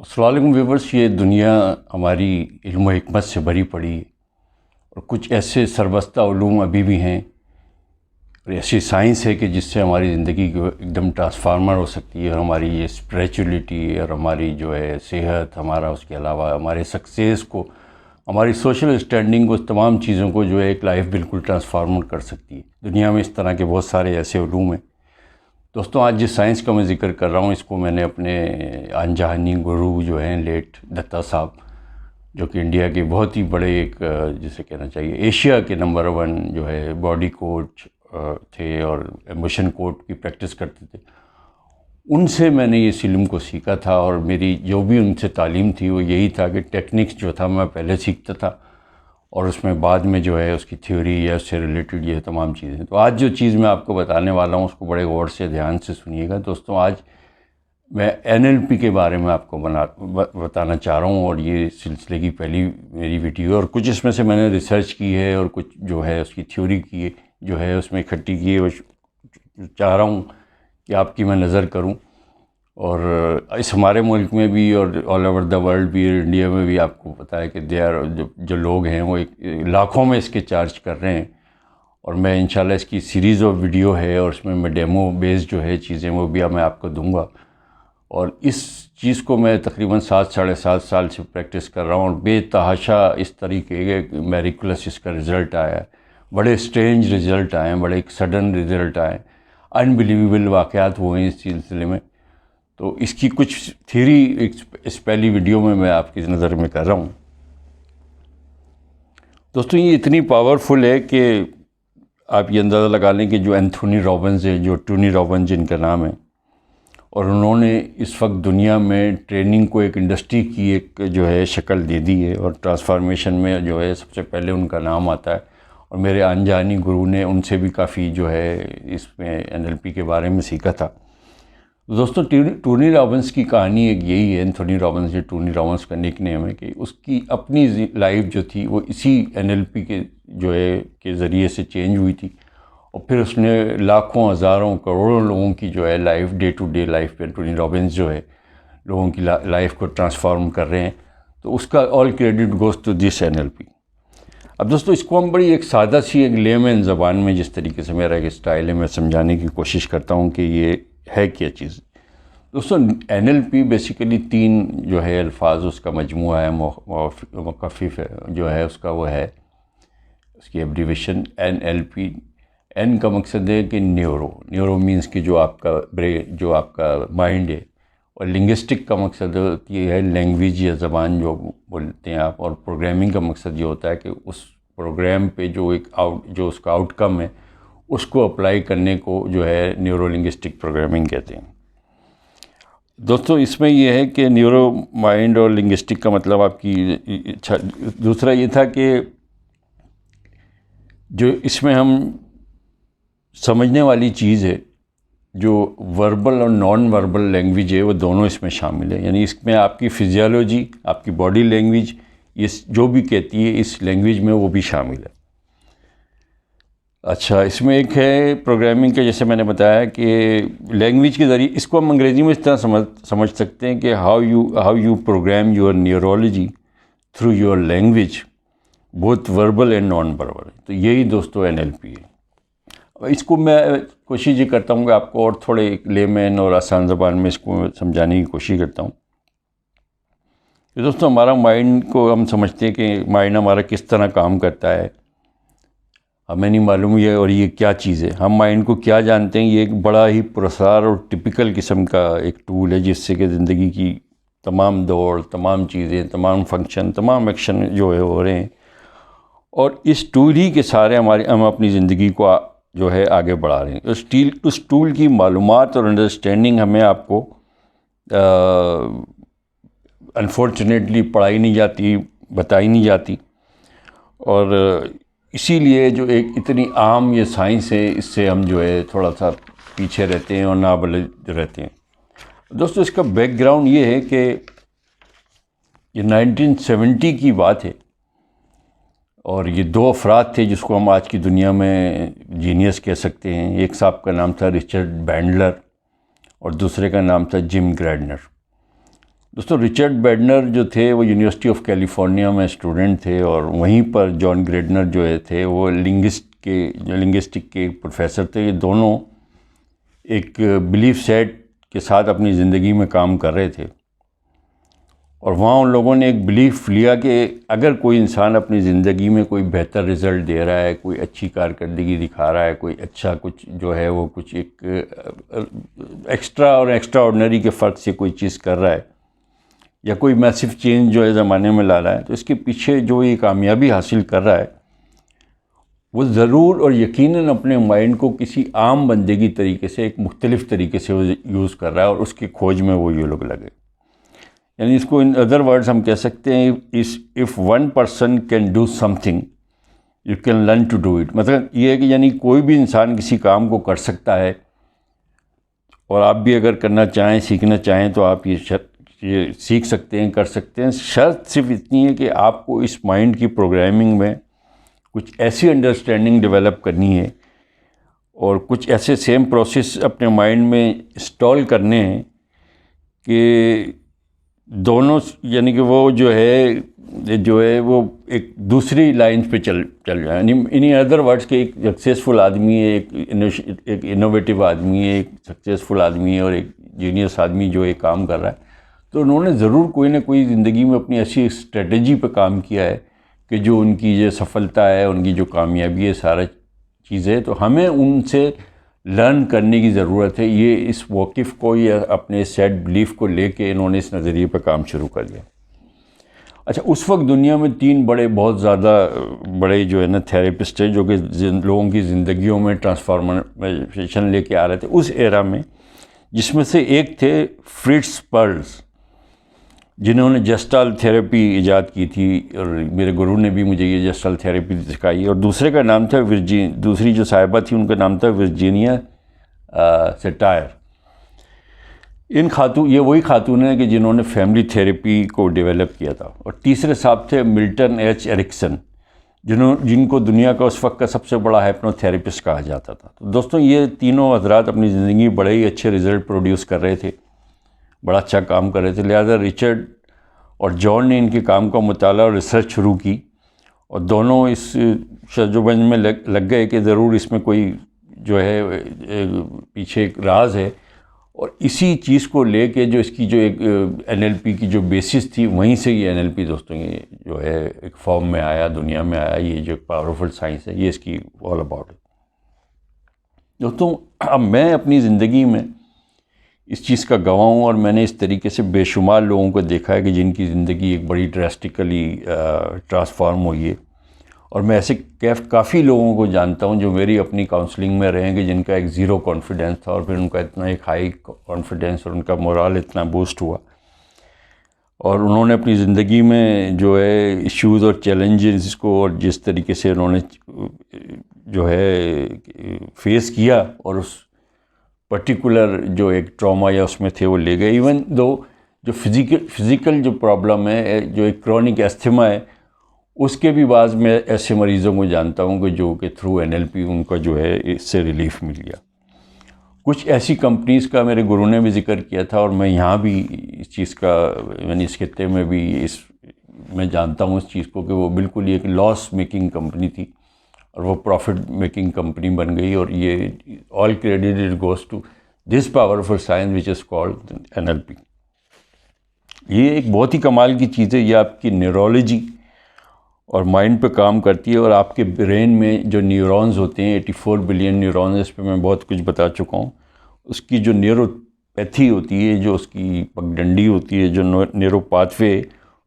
السلام علیکم ویورس، یہ دنیا ہماری علم و حکمت سے بھری پڑی ہے اور کچھ ایسے سربستہ علوم ابھی بھی ہیں اور ایسی سائنس ہے کہ جس سے ہماری زندگی کو ایک دم ٹرانسفارمر ہو سکتی ہے، اور ہماری یہ اسپریچولیٹی اور ہماری جو ہے صحت، ہمارا اس کے علاوہ ہمارے سکسیس کو، ہماری سوشل اسٹینڈنگ کو، اس تمام چیزوں کو جو ہے ایک لائف بالکل ٹرانسفارمر کر سکتی ہے۔ دنیا میں اس طرح کے بہت سارے ایسے علوم ہیں۔ دوستوں، آج جس سائنس کا میں ذکر کر رہا ہوں، اس کو میں نے اپنے انجہانی گرو جو ہیں لیٹ دتا صاحب، جو کہ انڈیا کے بہت ہی بڑے ایک جسے کہنا چاہیے ایشیا کے نمبر 1 جو ہے باڈی کوچ تھے اور ایموشن کوچ کی پریکٹس کرتے تھے، ان سے میں نے اس علم کو سیکھا تھا۔ اور میری جو بھی ان سے تعلیم تھی وہ یہی تھا کہ ٹیکنکس جو تھا میں پہلے سیکھتا تھا اور اس میں بعد میں جو ہے اس کی تھیوری یا اس سے ریلیٹڈ یہ تمام چیزیں۔ تو آج جو چیز میں آپ کو بتانے والا ہوں اس کو بڑے غور سے دھیان سے سنیے گا۔ دوستوں، آج میں NLP کے بارے میں آپ کو بتانا چاہ رہا ہوں، اور یہ سلسلے کی پہلی میری ویڈیو، اور کچھ اس میں سے میں نے ریسرچ کی ہے اور کچھ جو ہے اس کی تھیوری کی جو ہے اس میں اکٹھی کی ہے، وہ چاہ رہا ہوں کہ آپ کی میں نظر کروں۔ اور اس ہمارے ملک میں بھی اور آل اوور دا ورلڈ بھی، انڈیا میں بھی آپ کو پتہ ہے کہ جو لوگ ہیں وہ لاکھوں میں اس کے چارج کر رہے ہیں، اور میں انشاءاللہ اس کی سیریز آف ویڈیو ہے اور اس میں ڈیمو بیس جو ہے چیزیں وہ بھی میں آپ کو دوں گا۔ اور اس چیز کو میں تقریباً 7 سال سے پریکٹس کر رہا ہوں، اور بے تحاشا اس طریقے کے میریکولس اس کا رزلٹ آیا ہے، بڑے اسٹرینج رزلٹ آئے ہیں، بڑے ایک سڈن رزلٹ آئے ہیں، انبلیویبل واقعات ہوئے ہیں اس سلسلے میں۔ تو اس کی کچھ تھیوری اس پہلی ویڈیو میں آپ کی نظر میں کر رہا ہوں۔ دوستوں، یہ اتنی پاورفل ہے کہ آپ یہ اندازہ لگا لیں کہ جو اینتھونی رابنز ہے، جو ٹونی رابنز جن کا نام ہے، اور انہوں نے اس وقت دنیا میں ٹریننگ کو ایک انڈسٹری کی ایک جو ہے شکل دے دی ہے، اور ٹرانسفارمیشن میں جو ہے سب سے پہلے ان کا نام آتا ہے، اور میرے انجانی گرو نے ان سے بھی کافی جو ہے اس میں NLP کے بارے میں سیکھا تھا۔ دوستوں، ٹونی رابنز کی کہانی ایک یہی ہے، اینتھونی رابنز یہ ٹونی رابنز کا نک نیم ہے، کہ اس کی اپنی لائف جو تھی وہ اسی NLP کے جو ہے کے ذریعے سے چینج ہوئی تھی، اور پھر اس نے لاکھوں، ہزاروں، کروڑوں لوگوں کی جو ہے life, day to day life پہ ٹونی رابنز جو ہے لوگوں کی لائف کو ٹرانسفارم کر رہے ہیں۔ تو اس کا all credit goes to this NLP۔ اب دوستوں، اس کو ہم بڑی ایک سادہ سی ایک لیمن زبان میں، جس طریقے سے میرا ایک اسٹائل ہے، میں سمجھانے کی کوشش کرتا ہوں کہ یہ ہے کیا چیز۔ دوستوں، NLP بیسیکلی 3 جو ہے الفاظ اس کا مجموعہ ہے، مخفف جو ہے اس کا وہ ہے، اس کی ایبریویشن NLP۔ N کا مقصد ہے کہ نیورو مینس کہ جو آپ کا برین، جو آپ کا مائنڈ ہے، اور لنگوسٹک کا مقصد یہ ہے لینگویج یا زبان جو بولتے ہیں آپ، اور پروگرامنگ کا مقصد یہ ہوتا ہے کہ اس پروگرام پہ جو اس کا آؤٹ کم ہے اس کو اپلائی کرنے کو جو ہے نیورو لنگوسٹک پروگرامنگ کہتے ہیں۔ دوستوں، اس میں یہ ہے کہ نیورو مائنڈ اور لنگوسٹک کا مطلب آپ کی دوسرا یہ تھا کہ جو اس میں ہم سمجھنے والی چیز ہے، جو وربل اور نان وربل لینگویج ہے، وہ دونوں اس میں شامل ہے۔ یعنی اس میں آپ کی فزیالوجی، آپ کی باڈی لینگویج، یہ جو بھی کہتی ہے اس لینگویج میں وہ بھی شامل ہے۔ اچھا، اس میں ایک ہے پروگرامنگ کا، جیسے میں نے بتایا کہ لینگویج کے ذریعے، اس کو ہم انگریزی میں اس طرح سمجھ سکتے ہیں کہ how you program your neurology through your language, both verbal and non verbal. تو یہی دوستو NLP ہے۔ اس کو میں کوشش یہ کرتا ہوں کہ آپ کو اور تھوڑے لیمن اور آسان زبان میں اس کو سمجھانے کی کوشش کرتا ہوں۔ دوستوں، ہمارا مائنڈ کو ہم سمجھتے ہیں کہ مائنڈ ہمارا کس طرح کام کرتا ہے، ہمیں نہیں معلوم یہ اور یہ کیا چیز ہے۔ ہم مائنڈ کو کیا جانتے ہیں، یہ ایک بڑا ہی پراسرار اور ٹپیکل قسم کا ایک ٹول ہے، جس سے کہ زندگی کی تمام دوڑ، تمام چیزیں، تمام فنکشن، تمام ایکشن جو ہے ہو رہے ہیں، اور اس ٹول ہی کے سارے ہم اپنی زندگی کو جو ہے آگے بڑھا رہے ہیں۔ اس ٹول کی معلومات اور انڈرسٹینڈنگ ہمیں آپ کو انفارچونیٹلی پڑھائی نہیں جاتی، بتائی نہیں جاتی، اور اسی لیے جو ایک اتنی عام یہ سائنس ہے، اس سے ہم جو ہے تھوڑا سا پیچھے رہتے ہیں اور نابلد رہتے ہیں۔ دوستو، اس کا بیک گراؤنڈ یہ ہے کہ یہ 1970 کی بات ہے، اور یہ 2 افراد تھے جس کو ہم آج کی دنیا میں جینیس کہہ سکتے ہیں۔ ایک صاحب کا نام تھا رچرڈ بینڈلر، اور دوسرے کا نام تھا جم گریڈنر۔ دوستوں رچرڈ بیڈنر جو تھے وہ یونیورسٹی آف کیلیفورنیا میں اسٹوڈنٹ تھے، اور وہیں پر جان گریڈنر جو تھے وہ لنگوسٹک کے پروفیسر تھے۔ یہ دونوں ایک بلیف سیٹ کے ساتھ اپنی زندگی میں کام کر رہے تھے، اور وہاں ان لوگوں نے ایک بلیف لیا کہ اگر کوئی انسان اپنی زندگی میں کوئی بہتر رزلٹ دے رہا ہے، کوئی اچھی کارکردگی دکھا رہا ہے، کوئی اچھا کچھ جو ہے وہ کچھ ایک ایکسٹرا آرڈنری کے فرق سے کوئی چیز کر رہا ہے، یا کوئی میسیو چینج جو ہے زمانے میں لا رہا ہے، تو اس کے پیچھے جو یہ کامیابی حاصل کر رہا ہے وہ ضرور اور یقیناً اپنے مائنڈ کو کسی عام بندے کی طریقے سے ایک مختلف طریقے سے وہ یوز کر رہا ہے، اور اس کی کھوج میں وہ یہ لوگ لگے۔ یعنی اس کو ان ادر ورڈز ہم کہہ سکتے ہیں if one person can do something you can learn to do it۔ مطلب یہ ہے کہ یعنی کوئی بھی انسان کسی کام کو کر سکتا ہے، اور آپ بھی اگر کرنا چاہیں، سیکھنا چاہیں تو آپ یہ سیکھ سکتے ہیں، کر سکتے ہیں۔ شرط صرف اتنی ہے کہ آپ کو اس مائنڈ کی پروگرامنگ میں کچھ ایسی انڈرسٹینڈنگ ڈیولپ کرنی ہے، اور کچھ ایسے سیم پروسیس اپنے مائنڈ میں انسٹال کرنے ہیں کہ دونوں یعنی کہ وہ جو ہے وہ ایک دوسری لائنز پہ چل جائیں۔ ان ادر ورڈز کہ ایک سکسیزفل آدمی ہے، ایک انوویٹیو آدمی ہے، ایک سکسیزفل آدمی ہے، اور ایک جینیس آدمی جو ایک کام کر رہا ہے، تو انہوں نے ضرور کوئی نہ کوئی زندگی میں اپنی ایسی اسٹریٹجی پہ کام کیا ہے کہ جو ان کی یہ سفلتا ہے، ان کی جو کامیابی ہے، سارا چیزیں، تو ہمیں ان سے لرن کرنے کی ضرورت ہے۔ یہ اس موقف کو یا اپنے سیٹ بلیف کو لے کے انہوں نے اس نظریے پہ کام شروع کر دیا۔ اچھا، اس وقت دنیا میں 3 بہت زیادہ بڑے جو ہے نا تھیراپسٹ ہیں جو کہ لوگوں کی زندگیوں میں ٹرانسفارمیشن لے کے آ رہے تھے اس ایرا میں، جس میں سے ایک تھے فرٹز پرلز، جنہوں نے جسٹال تھیراپی ایجاد کی تھی، اور میرے گرو نے بھی مجھے یہ جسٹال تھیراپی سکھائی، اور دوسرے کا نام تھا دوسری جو صاحبہ تھی ان کا نام تھا ورجینیا سٹائر۔ یہ وہی خاتون ہیں کہ جنہوں نے فیملی تھیراپی کو ڈیولپ کیا تھا۔ اور تیسرے صاحب تھے ملٹن ایچ ایرکسن، جن کو دنیا کا اس وقت کا سب سے بڑا ہیپنو تھیراپسٹ کہا جاتا تھا۔ تو دوستوں یہ تینوں حضرات اپنی زندگی میں بڑے ہی اچھے رزلٹ پروڈیوس کر رہے تھے، بڑا اچھا کام کر رہے تھے، لہذا رچرڈ اور جان نے ان کے کام کا مطالعہ اور ریسرچ شروع کی، اور دونوں اس شجوبنج میں لگ گئے کہ ضرور اس میں کوئی جو ہے پیچھے ایک راز ہے، اور اسی چیز کو لے کے جو اس کی جو ایک NLP کی جو بیسس تھی، وہیں سے یہ NLP دوستوں یہ جو ہے ایک فارم میں آیا، دنیا میں آیا۔ یہ جو پاورفل سائنس ہے، یہ اس کی آل اباؤٹ ہے۔ دوستوں اب میں اپنی زندگی میں اس چیز کا گواہ ہوں، اور میں نے اس طریقے سے بے شمار لوگوں کو دیکھا ہے کہ جن کی زندگی ایک بڑی ڈراسٹیکلی ٹرانسفارم ہوئی ہے، اور میں ایسے کافی لوگوں کو جانتا ہوں جو میری اپنی کاؤنسلنگ میں رہیں گے، جن کا ایک زیرو کانفیڈنس تھا، اور پھر ان کا اتنا ایک ہائی کانفیڈنس اور ان کا مورال اتنا بوسٹ ہوا، اور انہوں نے اپنی زندگی میں جو ہے ایشوز اور چیلنجز کو اور جس طریقے سے انہوں نے جو ہے فیس کیا، اور اس پرٹیکولر جو ایک ٹراما یا اس میں تھے وہ لے گئے۔ ایون دو جو فزیکل جو پرابلم ہے، جو ایک کرونک ایستھما ہے، اس کے بھی بعض میں ایسے مریضوں کو جانتا ہوں کہ جو کہ تھرو NLP ان کا جو ہے اس سے ریلیف مل گیا۔ کچھ ایسی کمپنیز کا میرے گرو نے بھی ذکر کیا تھا، اور میں یہاں بھی اس چیز کا یعنی اس خطے میں بھی میں جانتا ہوں اس چیز کو کہ وہ بالکل ایک لاس میکنگ کمپنی تھی، اور وہ پروفٹ میکنگ کمپنی بن گئی، اور یہ all credit it goes to this powerful science which is called NLP۔ یہ ایک بہت ہی کمال کی چیز ہے، یہ آپ کی نیورولوجی اور مائنڈ پہ کام کرتی ہے، اور آپ کے برین میں جو نیورونز ہوتے ہیں 84 بلین نیورونز، اس پہ میں بہت کچھ بتا چکا ہوں۔ اس کی جو نیوروپیتھی ہوتی ہے، جو اس کی پگڈنڈی ہوتی ہے، جو نیورو پاتھ وے،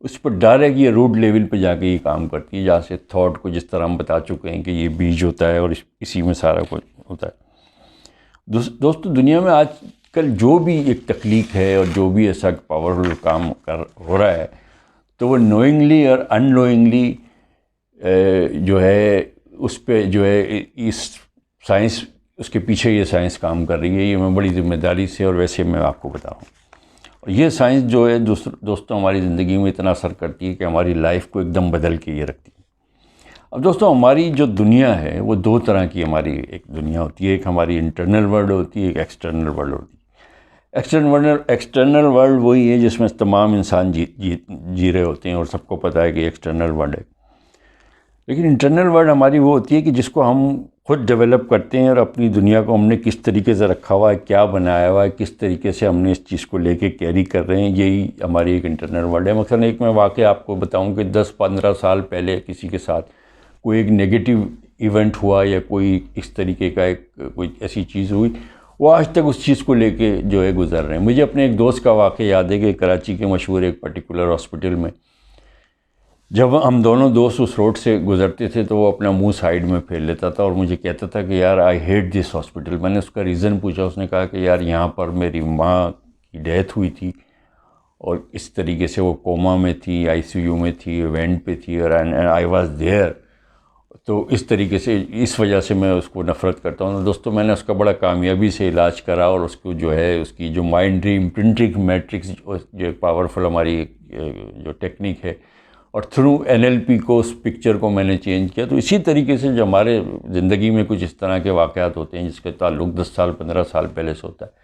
اس پر ڈائریکٹ یہ روٹ لیول پہ جا کے یہ کام کرتی ہے، جہاں سے تھاٹ کو جس طرح ہم بتا چکے ہیں کہ یہ بیج ہوتا ہے اور اسی میں سارا کچھ ہوتا ہے۔ دوستو دنیا میں آج کل جو بھی ایک تخلیق ہے اور جو بھی ایسا پاورفل کام ہو رہا ہے، تو وہ نوئنگلی اور ان نوئنگلی جو ہے اس پہ جو ہے اس سائنس اس کے پیچھے یہ سائنس کام کر رہی ہے۔ یہ میں بڑی ذمہ داری سے اور ویسے میں آپ کو بتاؤں، اور یہ سائنس جو ہے دوستوں ہماری زندگی میں اتنا اثر کرتی ہے کہ ہماری لائف کو ایک دم بدل کے یہ رکھتی ہے۔ اب دوستوں ہماری جو دنیا ہے وہ 2 طرح کی ہماری ایک دنیا ہوتی ہے، ایک ہماری انٹرنل ورلڈ ہوتی ہے، ایک ایکسٹرنل ورلڈ ہوتی ہے۔ ایکسٹرنل ورلڈ وہی ہے جس میں تمام انسان جی رہے ہوتے ہیں اور سب کو پتہ ہے کہ ایکسٹرنل ورلڈ ہے، لیکن انٹرنل ورلڈ ہماری وہ ہوتی ہے کہ جس کو ہم خود ڈیولپ کرتے ہیں، اور اپنی دنیا کو ہم نے کس طریقے سے رکھا ہوا ہے، کیا بنایا ہوا ہے، کس طریقے سے ہم نے اس چیز کو لے کے کیری کر رہے ہیں، یہی ہماری ایک انٹرنل ورلڈ ہے۔ مثلاً ایک میں واقعہ آپ کو بتاؤں کہ 10-15 سال پہلے کسی کے ساتھ کوئی ایک نگیٹو ایونٹ ہوا یا کوئی اس طریقے کا کوئی ایسی چیز ہوئی، وہ آج تک اس چیز کو لے کے جو ہے گزر رہے ہیں۔ مجھے اپنے ایک دوست کا واقعہ یاد ہے کہ کراچی کے مشہور ایک پرٹیکولر ہاسپٹل میں جب ہم دونوں دوست اس روڈ سے گزرتے تھے تو وہ اپنا منہ سائیڈ میں پھیر لیتا تھا اور مجھے کہتا تھا کہ یار آئی ہیٹ دس ہاسپٹل۔ میں نے اس کا ریزن پوچھا، اس نے کہا کہ یار یہاں پر میری ماں کی ڈیتھ ہوئی تھی اور اس طریقے سے وہ کوما میں تھی، آئی سی یو میں تھی، وینٹ پہ تھی، اور آئی واز دیئر، تو اس طریقے سے اس وجہ سے میں اس کو نفرت کرتا ہوں۔ دوستو میں نے اس کا بڑا کامیابی سے علاج کرا، اور اس کو جو ہے اس کی جو مائنڈ ری امپرنٹنگ میٹرکس جو ایک پاورفل ہماری جو ٹیکنیک ہے، اور تھرو NLP کو اس پکچر کو میں نے چینج کیا۔ تو اسی طریقے سے جو ہمارے زندگی میں کچھ اس طرح کے واقعات ہوتے ہیں جس کے تعلق 10 سال 15 سال پہلے سے ہوتا ہے،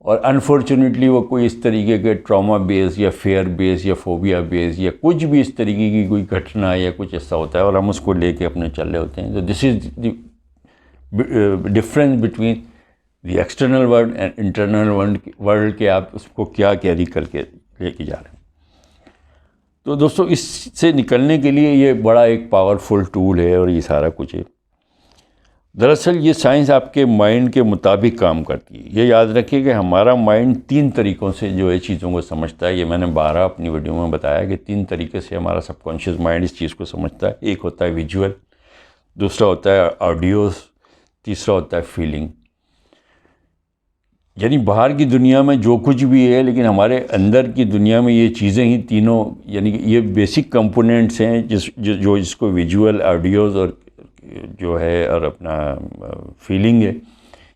اور انفارچونیٹلی وہ کوئی اس طریقے کے ٹراما بیس یا فیئر بیس یا فوبیا بیس یا کچھ بھی اس طریقے کی کوئی گھٹنا یا کچھ ایسا ہوتا ہے، اور ہم اس کو لے کے اپنے چل رہے ہوتے ہیں۔ تو this is the difference between the external world and internal world کے آپ اس کو کیا کیری کر کے لے کے جا رہے ہیں۔ تو دوستو اس سے نکلنے کے لیے یہ بڑا ایک پاورفل ٹول ہے، اور یہ سارا کچھ ہے۔ دراصل یہ سائنس آپ کے مائنڈ کے مطابق کام کرتی ہے۔ یہ یاد رکھیے کہ ہمارا مائنڈ 3 طریقوں سے جو ہے چیزوں کو سمجھتا ہے۔ یہ میں نے 12 اپنی ویڈیو میں بتایا کہ 3 طریقے سے ہمارا سب کانشیس مائنڈ اس چیز کو سمجھتا ہے۔ ایک ہوتا ہے ویژول، دوسرا ہوتا ہے آڈیوز، تیسرا ہوتا ہے فیلنگ۔ یعنی باہر کی دنیا میں جو کچھ بھی ہے، لیکن ہمارے اندر کی دنیا میں یہ چیزیں ہی تینوں، یعنی کہ یہ بیسک کمپوننٹس ہیں جس کو ویژول، آڈیوز اور جو ہے اور اپنا فیلنگ ہے،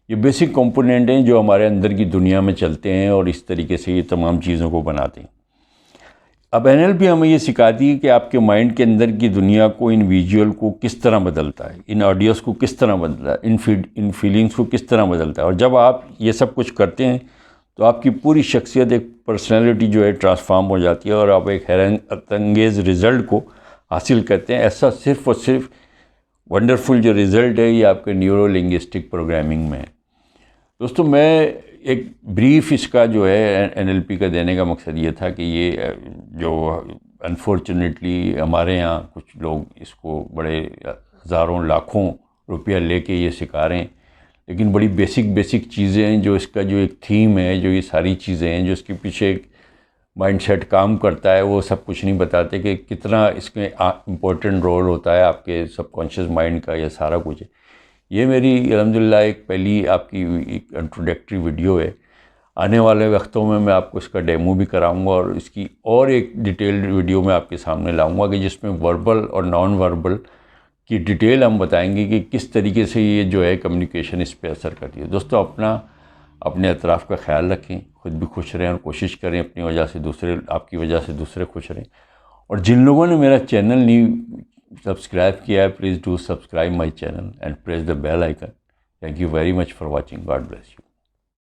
یہ بیسک کمپوننٹ ہیں جو ہمارے اندر کی دنیا میں چلتے ہیں اور اس طریقے سے یہ تمام چیزوں کو بناتے ہیں۔ اب NLP ہمیں یہ سکھاتی ہے کہ آپ کے مائنڈ کے اندر کی دنیا کو، ان ویژول کو کس طرح بدلتا ہے، ان آڈیوز کو کس طرح بدلتا ہے، ان فیلنگز کو کس طرح بدلتا ہے۔ اور جب آپ یہ سب کچھ کرتے ہیں تو آپ کی پوری شخصیت، ایک پرسنالٹی جو ہے ٹرانسفارم ہو جاتی ہے، اور آپ ایک حیرت انگیز رزلٹ کو حاصل کرتے ہیں۔ ایسا صرف اور صرف ونڈرفل جو رزلٹ ہے یہ آپ کے نیورو لنگوسٹک پروگرامنگ میں ہے۔ دوستو میں ایک بریف اس کا جو ہے NLP کا دینے کا مقصد یہ تھا کہ یہ جو انفارچونیٹلی ہمارے ہاں کچھ لوگ اس کو بڑے ہزاروں لاکھوں روپیہ لے کے یہ سکھا رہے ہیں، لیکن بڑی بیسک چیزیں ہیں جو اس کا جو ایک تھیم ہے، جو یہ ساری چیزیں ہیں جو اس کے پیچھے ایک مائنڈ سیٹ کام کرتا ہے، وہ سب کچھ نہیں بتاتے کہ کتنا اس میں امپورٹنٹ رول ہوتا ہے آپ کے سب کانشیس مائنڈ کا، یہ سارا کچھ ہے۔ یہ میری الحمدللہ ایک پہلی آپ کی ایک انٹروڈکٹری ویڈیو ہے۔ آنے والے وقتوں میں آپ کو اس کا ڈیمو بھی کراؤں گا، اور اس کی اور ایک ڈیٹیلڈ ویڈیو میں آپ کے سامنے لاؤں گا کہ جس میں وربل اور نان وربل کی ڈیٹیل ہم بتائیں گے کہ کس طریقے سے یہ جو ہے کمیونیکیشن اس پہ اثر کرتی ہے۔ دوستو اپنے اطراف کا خیال رکھیں، خود بھی خوش رہیں، اور کوشش کریں اپنی وجہ سے آپ کی وجہ سے دوسرے خوش رہیں۔ اور جن لوگوں نے میرا چینل نہیں سبسکرائب کیا ہے، please do subscribe my channel and press the bell icon. Thank you very much for watching. God bless you.